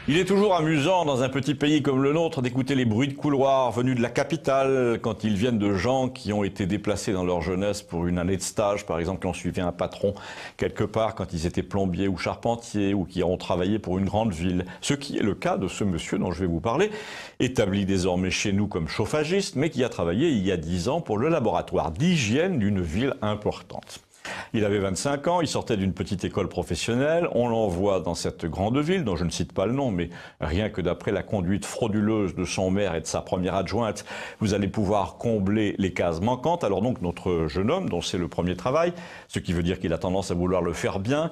Il est toujours amusant dans un petit pays comme le nôtre d'écouter les bruits de couloir venus de la capitale quand ils viennent de gens qui ont été déplacés dans leur jeunesse pour une année de stage, par exemple qui ont suivi un patron quelque part quand ils étaient plombiers ou charpentiers ou qui ont travaillé pour une grande ville. Ce qui est le cas de ce monsieur dont je vais vous parler, établi désormais chez nous comme chauffagiste, mais qui a travaillé il y a 10 ans pour le laboratoire d'hygiène d'une ville importante. Il avait 25 ans, il sortait d'une petite école professionnelle, on l'envoie dans cette grande ville, dont je ne cite pas le nom, mais rien que d'après la conduite frauduleuse de son maire et de sa première adjointe, vous allez pouvoir combler les cases manquantes. Alors donc notre jeune homme, dont c'est le premier travail, ce qui veut dire qu'il a tendance à vouloir le faire bien,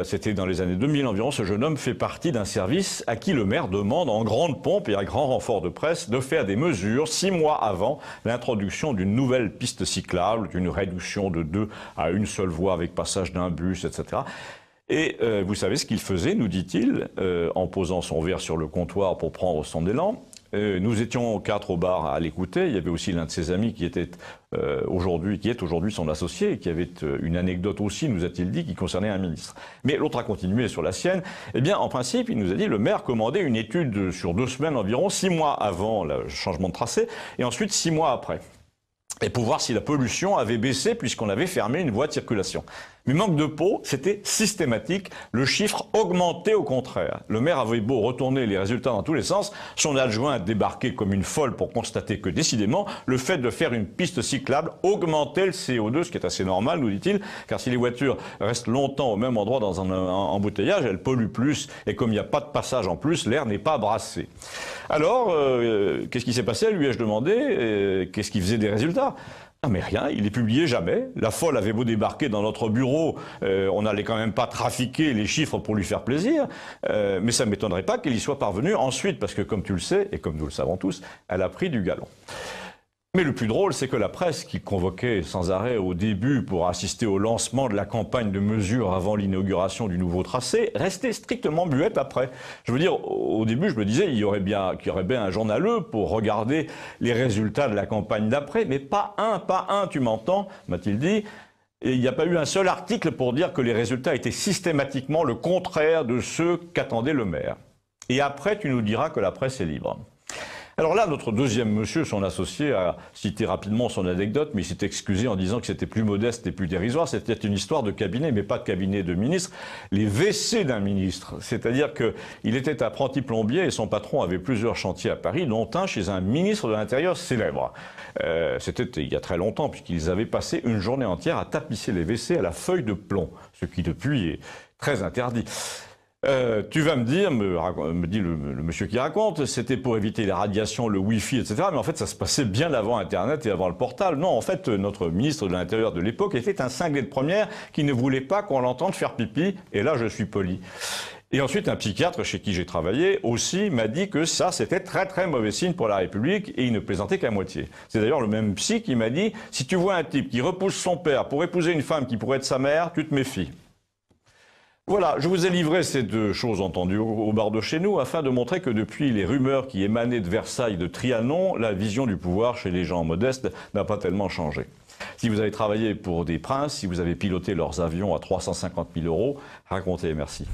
c'était dans les années 2000 environ, ce jeune homme fait partie d'un service à qui le maire demande en grande pompe et à grand renfort de presse de faire des mesures 6 mois avant l'introduction d'une nouvelle piste cyclable, d'une réduction de 2 à 1 seule voie avec passage d'un bus, etc. Et vous savez ce qu'il faisait, nous dit-il, en posant son verre sur le comptoir pour prendre son élan. Nous étions 4 au bar à l'écouter. Il y avait aussi l'un de ses amis qui était aujourd'hui son associé et qui avait une anecdote aussi, nous a-t-il dit, qui concernait un ministre. Mais l'autre a continué sur la sienne. Eh bien, en principe, il nous a dit le maire commandait une étude sur 2 semaines environ, 6 mois avant le changement de tracé et ensuite 6 mois après. Et pour voir si la pollution avait baissé puisqu'on avait fermé une voie de circulation. Mais manque de peau, c'était systématique, le chiffre augmentait au contraire. Le maire avait beau retourner les résultats dans tous les sens, son adjoint débarquait comme une folle pour constater que décidément, le fait de faire une piste cyclable augmentait le CO2, ce qui est assez normal, nous dit-il, car si les voitures restent longtemps au même endroit dans un embouteillage, elles polluent plus, et comme il n'y a pas de passage en plus, l'air n'est pas brassé. Alors, qu'est-ce qui s'est passé, lui ai-je demandé, qu'est-ce qui faisait des résultats ? Non mais rien, il est publié jamais. La folle avait beau débarquer dans notre bureau, on n'allait quand même pas trafiquer les chiffres pour lui faire plaisir, mais ça ne m'étonnerait pas qu'elle y soit parvenue ensuite, parce que comme tu le sais, et comme nous le savons tous, elle a pris du galon. Mais le plus drôle, c'est que la presse, qui convoquait sans arrêt au début pour assister au lancement de la campagne de mesures avant l'inauguration du nouveau tracé, restait strictement muette après. Je veux dire, au début, je me disais qu'il y aurait bien un journaleux pour regarder les résultats de la campagne d'après, mais pas un, tu m'entends, m'a-t-il dit. Et il n'y a pas eu un seul article pour dire que les résultats étaient systématiquement le contraire de ceux qu'attendait le maire. Et après, tu nous diras que la presse est libre. Alors là, notre deuxième monsieur, son associé, a cité rapidement son anecdote, mais il s'est excusé en disant que c'était plus modeste et plus dérisoire. C'était une histoire de cabinet, mais pas de cabinet de ministre. Les WC d'un ministre. C'est-à-dire qu'il était apprenti plombier et son patron avait plusieurs chantiers à Paris, dont un chez un ministre de l'Intérieur célèbre. C'était il y a très longtemps, puisqu'ils avaient passé une journée entière à tapisser les WC à la feuille de plomb, ce qui depuis est très interdit. Tu vas me dire, me dit le monsieur qui raconte, c'était pour éviter les radiations, le Wi-Fi, etc. Mais en fait, ça se passait bien avant Internet et avant le portable. Non, en fait, notre ministre de l'Intérieur de l'époque était un cinglé de première qui ne voulait pas qu'on l'entende faire pipi. Et là, je suis poli. Et ensuite, un psychiatre chez qui j'ai travaillé aussi m'a dit que ça, c'était très très mauvais signe pour la République et il ne plaisantait qu'à moitié. C'est d'ailleurs le même psy qui m'a dit, si tu vois un type qui repousse son père pour épouser une femme qui pourrait être sa mère, tu te méfies. Voilà, je vous ai livré ces 2 choses entendues au bar de chez nous afin de montrer que depuis les rumeurs qui émanaient de Versailles, de Trianon, la vision du pouvoir chez les gens modestes n'a pas tellement changé. Si vous avez travaillé pour des princes, si vous avez piloté leurs avions à 350 000 €, racontez, merci.